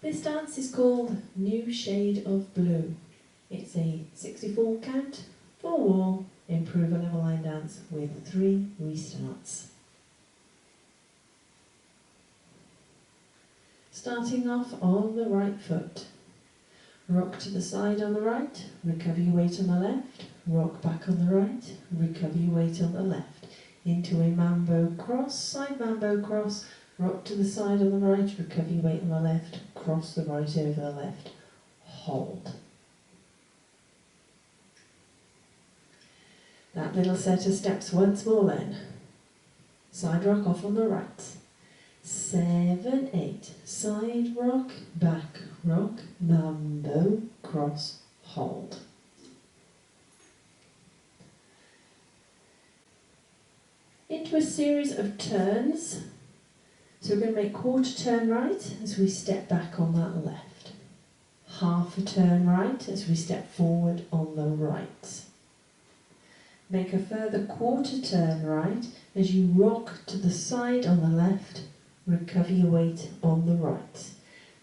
This dance is called New Shade of Blue. It's a 64 count, 4 wall, improve a level line dance with 3 restarts. Starting off on the right foot. Rock to the side on the right, recover your weight on the left, rock back on the right, recover your weight on the left. Into a mambo cross, side mambo cross, rock to the side on the right, recover your weight on the left, cross the right over the left, hold. That little set of steps once more then. Side rock off on the right. 7, 8, side rock, back rock, mambo, cross, hold. Into a series of turns. So we're going to make quarter turn right as we step back on that left. Half a turn right as we step forward on the right. Make a further quarter turn right as you rock to the side on the left, recover your weight on the right.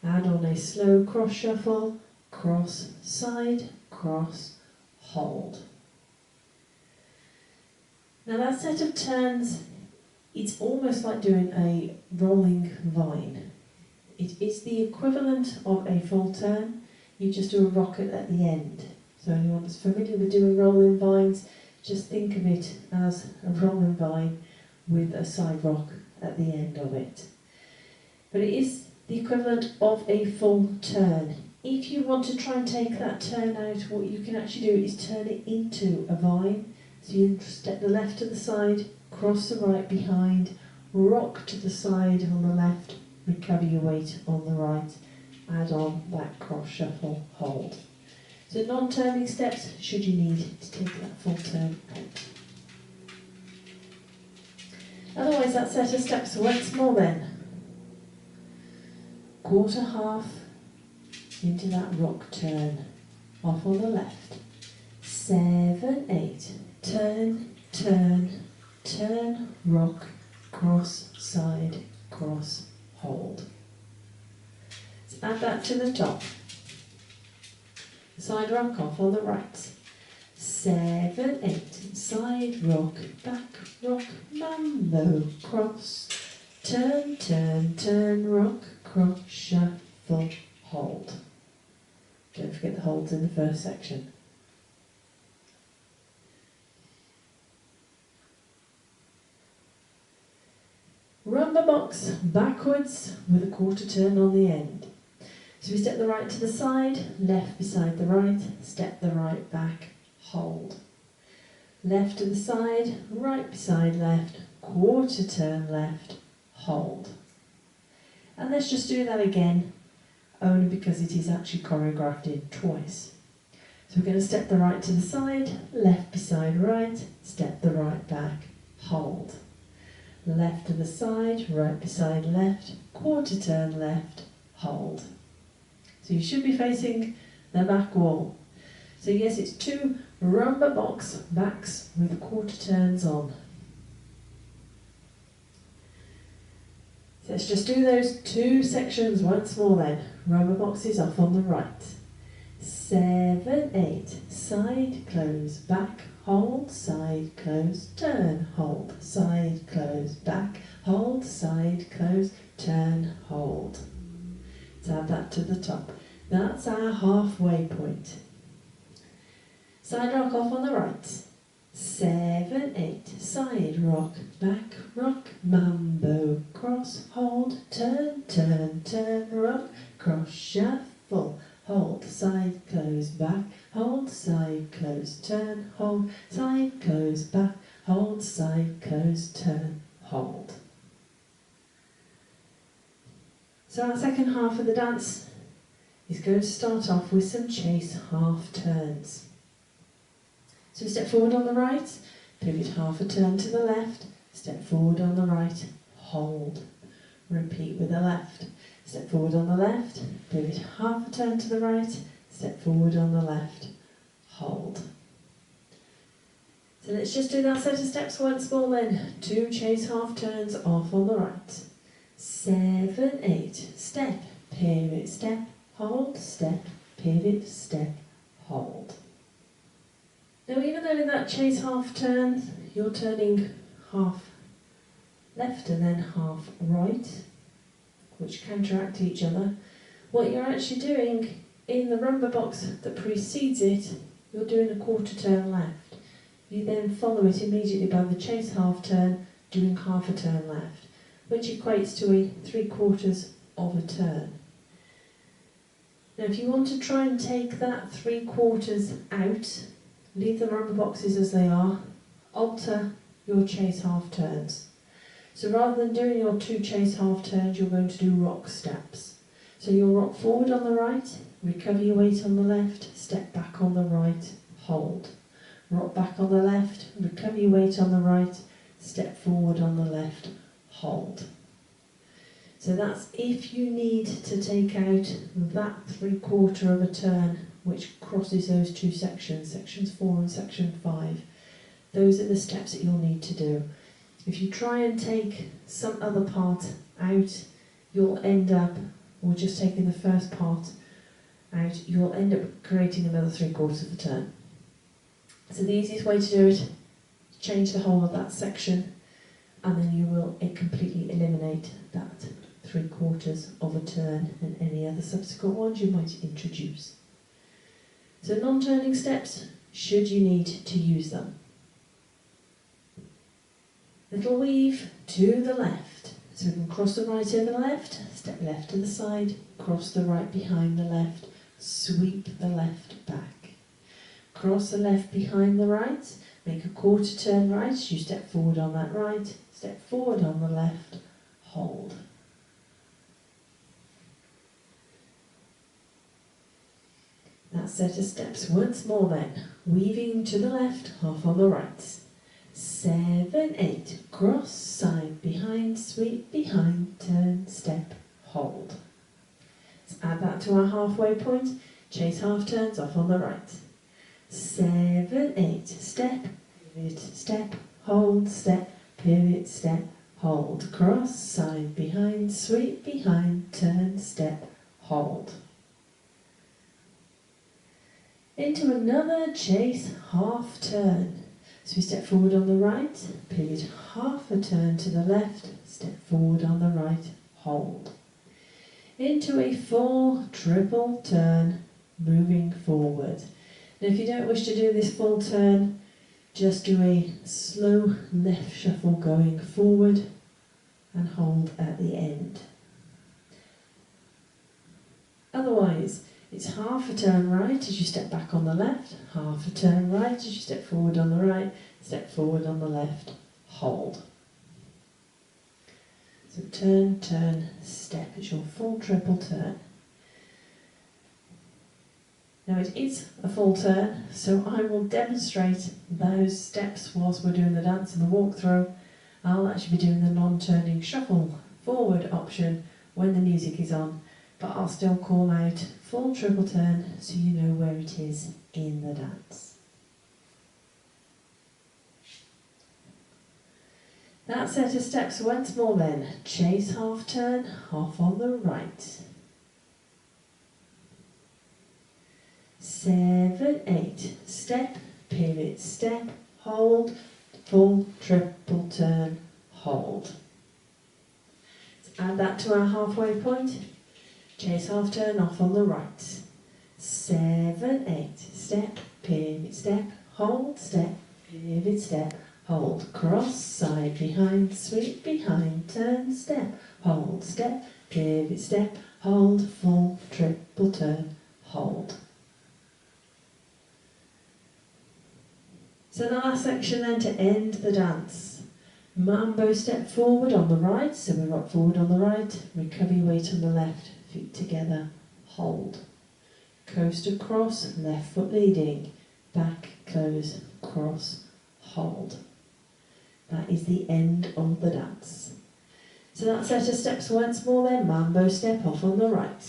Add on a slow cross shuffle, cross, side, cross, hold. Now that set of turns, it's almost like doing a rolling vine. It is the equivalent of a full turn, you just do a rocket at the end. So anyone that's familiar with doing rolling vines, just think of it as a rolling vine with a side rock at the end of it. But it is the equivalent of a full turn. If you want to try and take that turn out, what you can actually do is turn it into a vine. So you step the left to the side, cross the right behind, rock to the side on the left, recover your weight on the right, add on that cross shuffle, hold. So non-turning steps should you need to take that full turn out. Otherwise that set of steps once more then. Quarter half into that rock turn, off on the left. 7, 8, turn, turn, turn, rock, cross, side, cross, hold. Let's add that to the top. Side rock off on the right. 7, 8, side rock, back rock, mambo, cross, turn, turn, turn, rock, cross, shuffle, hold. Don't forget the holds in the first section. Rumba box backwards with a quarter turn on the end. So we step the right to the side, left beside the right, step the right back, hold. Left to the side, right beside left, quarter turn left, hold. And let's just do that again, only because it is actually choreographed in twice. So we're going to step the right to the side, left beside right, step the right back, hold. Left to the side, right beside left, quarter turn left, hold. So you should be facing the back wall. So yes, it's 2 rumba box backs with quarter turns on. So let's just do those 2 sections once more then. Rumba boxes off on the right. 7, 8, side, close, back, hold, side, close, turn, hold, side, close, back, hold, side, close, turn, hold. Let's add that to the top. That's our halfway point. Side rock off on the right. 7, 8, side rock, back rock, mambo, cross, hold, turn, turn, turn, rock, cross, shuffle, hold, side, close, back, hold, side, close, turn, hold, side, close, back, hold, side, close, turn, hold. So our second half of the dance is going to start off with some chase half turns. So step forward on the right, pivot half a turn to the left, step forward on the right, hold. Repeat with the left. Step forward on the left, pivot half a turn to the right, step forward on the left, hold. So let's just do that set of steps once more then. 2 chase half turns off on the right. 7, 8, step, pivot, step, hold, step, pivot, step, hold. Now even though in that chase half turn, you're turning half left and then half right, which counteract each other, what you're actually doing in the rumba box that precedes it, you're doing a quarter turn left. You then follow it immediately by the chase half turn, doing half a turn left, which equates to a 3/4 of a turn. Now if you want to try and take that 3/4 out, leave the rumba boxes as they are, alter your chase half turns. So rather than doing your 2 chase half turns, you're going to do rock steps. So you'll rock forward on the right, recover your weight on the left, step back on the right, hold. Rock back on the left, recover your weight on the right, step forward on the left, hold. So that's if you need to take out that 3/4 of a turn which crosses those 2 sections, sections 4 and section 5. Those are the steps that you'll need to do. If you try and take some other part out, you'll end up, or just taking the first part out, you'll end up creating another 3/4 of a turn. So the easiest way to do it, change the whole of that section, and then you will completely eliminate that 3/4 of a turn and any other subsequent ones you might introduce. So non-turning steps, should you need to use them. Little weave to the left. So we can cross the right over the left, step left to the side, cross the right behind the left, sweep the left back. Cross the left behind the right, make a quarter turn right, you step forward on that right, step forward on the left, hold. That set of steps once more then, weaving to the left, half on the right. 7, 8, cross, side, behind, sweep, behind, turn, step, hold. Let's add that to our halfway point, chase half turns off on the right. 7, 8, step, pivot, step, hold, step, pivot, step, hold. Cross, side, behind, sweep, behind, turn, step, hold. Into another chase half turn. So we step forward on the right, pivot half a turn to the left, step forward on the right, hold. Into a full triple turn, moving forward. Now if you don't wish to do this full turn, just do a slow left shuffle going forward and hold at the end. Otherwise, it's half a turn right as you step back on the left, half a turn right as you step forward on the right, step forward on the left, hold. So turn, turn, step. It's your full triple turn. Now it is a full turn, so I will demonstrate those steps whilst we're doing the dance and the walkthrough. I'll actually be doing the non-turning shuffle forward option when the music is on, but I'll still call out full triple turn so you know where it is in the dance. That set of steps once more then. Chase half turn, half on the right. 7, 8, step, pivot, step, hold, full triple turn, hold. Let's add that to our halfway point. Chase half turn off on the right. 7, 8, step, pivot, step, hold, step, pivot, step, hold, cross, side, behind, sweep, behind, turn, step, hold, step, pivot, step, hold, full triple turn, hold. So the last section then to end the dance. Mambo step forward on the right, so we rock forward on the right, recover your weight on the left, feet together, hold. Coast across, left foot leading, back, close, cross, hold. That is the end of the dance. So that set of steps once more then, mambo step off on the right.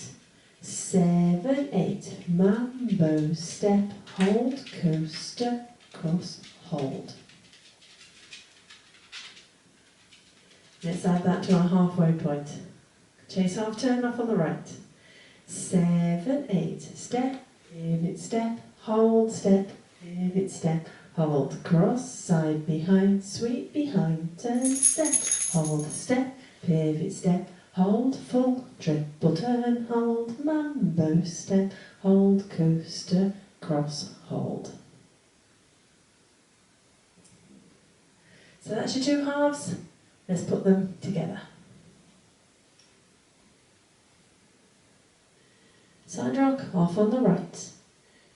7, 8, mambo step, hold, coaster, cross, hold. Let's add that to our halfway point. Chase half turn off on the right. 7, 8, step, pivot, step, hold, step, pivot, step, hold, cross, side, behind, sweep, behind, turn, step, hold, step, pivot, step, hold, full, triple turn, hold, mambo, step, hold, coaster, cross, hold. So that's your 2 halves. Let's put them together. Side rock off on the right.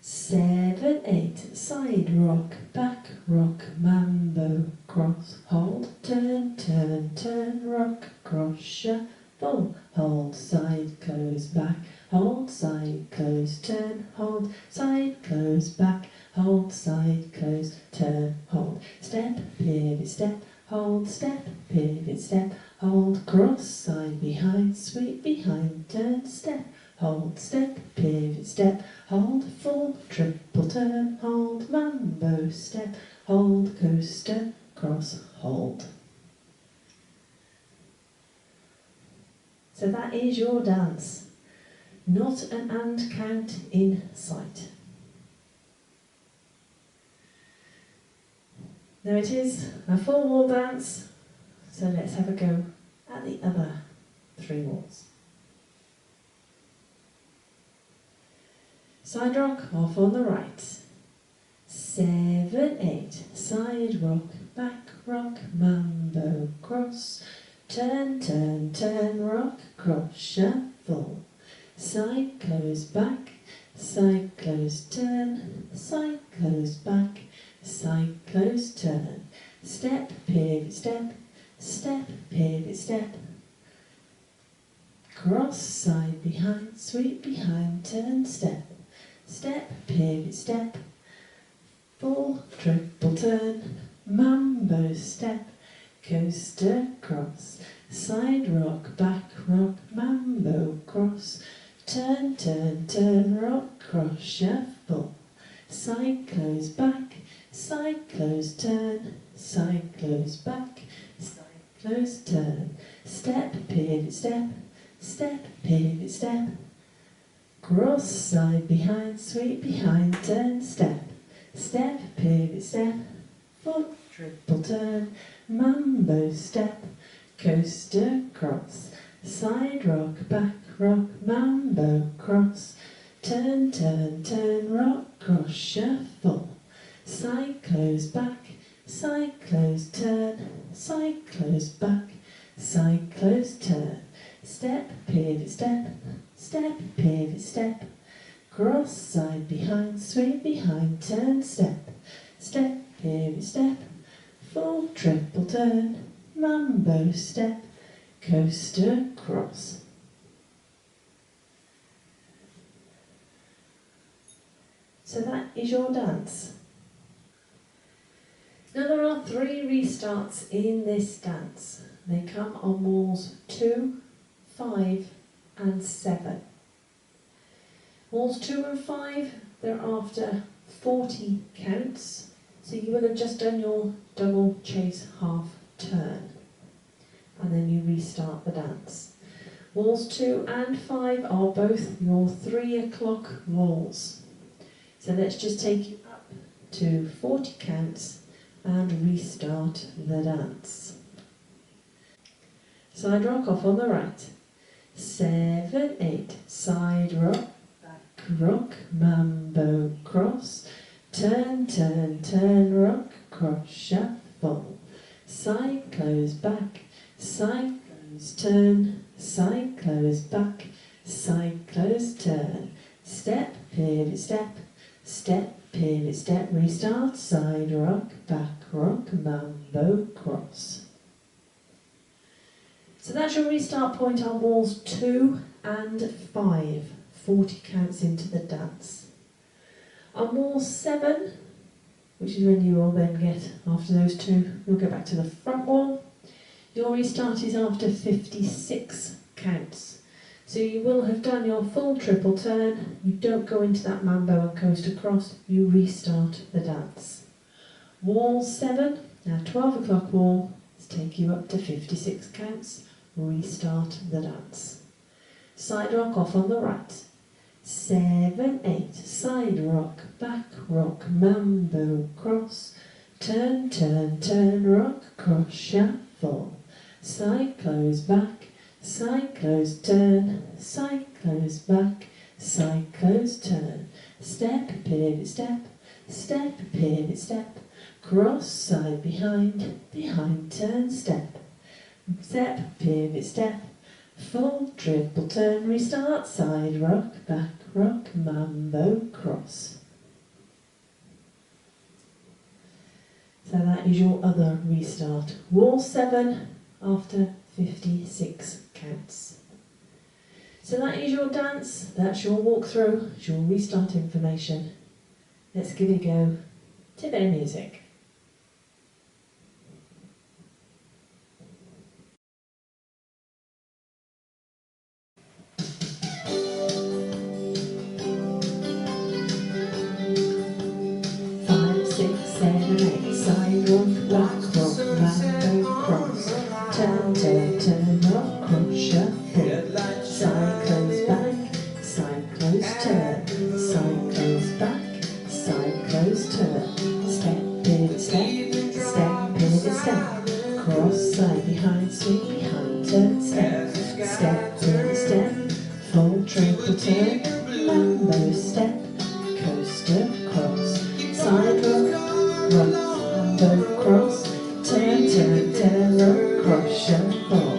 7, 8, side rock, back rock, mambo, cross, hold, turn, turn, turn, rock, cross, shuffle, hold, side, close, back, hold, side, close, turn, hold, side, close, back, hold, side, close, turn, hold, step, pivot, step, hold, step, pivot, step, hold, cross, side, behind, sweep, behind, turn, step, hold, step, pivot, step, hold, full, triple turn, hold, mambo, step, hold, coaster, cross, hold. So that is your dance. Not an and count in sight. Now it is a full wall dance, so let's have a go at the other 3 walls. Side rock off on the right. 7, 8, side rock, back rock, mambo, cross, turn, turn, turn, rock, cross, shuffle, side, close, back, side, close, turn, side, close, back, side, close, turn, step, pivot, step, step, pivot, step, cross, side, behind, sweep, behind, turn, step, step, pivot, step, full, triple turn, mambo, step, coaster, cross, side rock, back rock, mambo, cross, turn, turn, turn, rock, cross, shuffle, side, close, back, side, close, turn, side, close, back, side, close, turn, step, pivot, step, step, pivot, step, cross, side, behind, sweep, behind, turn, step, step, pivot, step, full, triple turn, mambo, step, coaster, cross, side rock, back rock, mambo, cross, turn, turn, turn, rock, cross, shuffle, side, close, back, side, close, turn, side, close, back, side, close, turn, step, pivot, step, step, pivot, step, cross, side, behind, sweep, behind, turn, step, step, pivot, step, full, triple turn, mambo, step, coaster, cross. So that is your dance. Now there are 3 restarts in this dance. They come on walls 2, 5 and 7. Walls 2 and 5, they're after 40 counts, so you will have just done your double chase half turn, and then you restart the dance. Walls 2 and 5 are both your 3 o'clock walls. So let's just take you up to 40 counts and restart the dance. Side rock off on the right. 7, 8, side rock, back rock, mambo, cross, turn, turn, turn, rock, cross, shuffle, side, close, back, side, close, turn, side, close, back, side, close, turn, step, pivot, step, step, pivot, step, restart, side rock, back rock, mambo, cross. So that's your restart point on walls 2 and 5, 40 counts into the dance. On wall 7, which is when you will then get, after those 2, you'll go back to the front wall. Your restart is after 56 counts. So you will have done your full triple turn, you don't go into that mambo and coaster cross, you restart the dance. Wall 7, now 12 o'clock wall, let's take you up to 56 counts, restart the dance. side rock off on the right. 7, 8, side rock, back rock, mambo, cross, turn, turn, turn, rock, cross, shuffle, side close, back, side close, turn, side close, back, side close, turn, step, pivot, step, step, pivot, step, cross, side, behind, behind, turn, step, step, pivot, step, full triple turn, restart, side rock, back rock, mambo, cross. So that is your other restart. Wall 7 after 56 counts. So that is your dance, that's your walkthrough, it's your restart information. Let's give it a go to their music. Side rock, back rock, mambo, cross, turn, turn, turn, rock, cross, shuffle, side close, back, side close, turn, side close, back, side close, turn, step, pivot, step, step, pivot, step, cross, side, behind, swing, behind, turn, step, step, pivot, step, full triple turn, mambo, step, coaster, cross, side rock, rock, mambo, cross, turn, turn, turn, rock, cross, shuffle,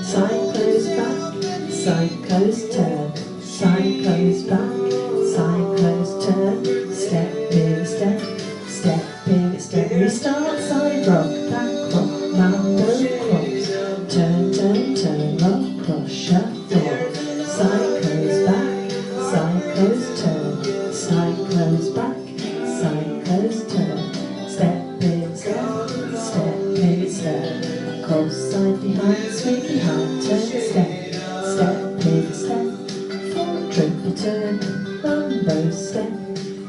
side close, back, side close, turn, side close, back, side close, turn, step, pivot, step, step, pivot, step, restart, side rock, back rock, mambo, cross, turn, turn, turn, rock, cross, shuffle, side close, back, side close, turn, side close, back, side close, turn, step, pivot, step, step, pivot, step, cross, side, behind, swing, behind, turn, step, step, pivot, step, full triple turn, mambo, step,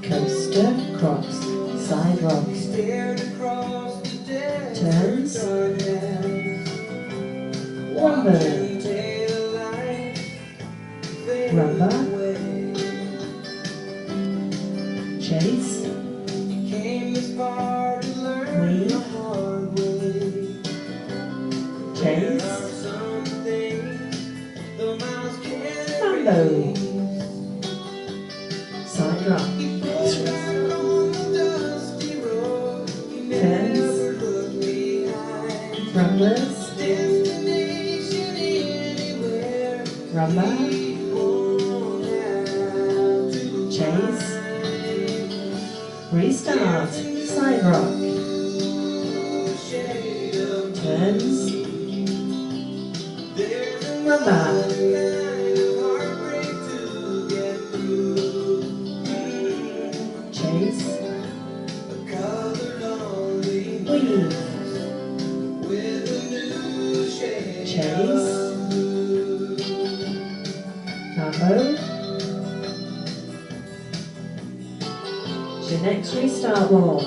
coaster, cross, side rock, turns, rumba, rumba, chase, weave, chase, mambo, side rock, turns, rumbas, rumba, chase, restart, side rock, turns, rumba, chase, weave, chase, mambo. It's your next restart wall.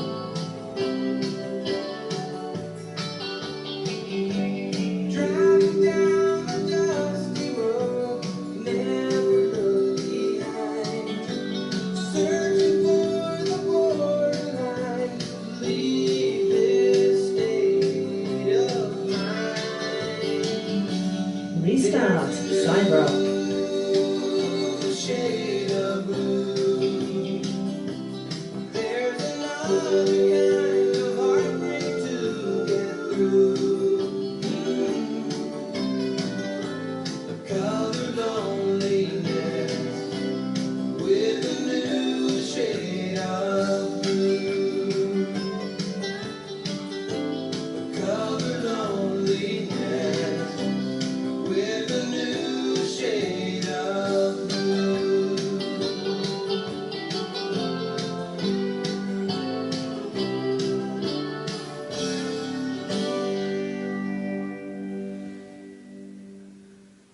Restart, side rock.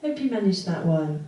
Hope you managed that one.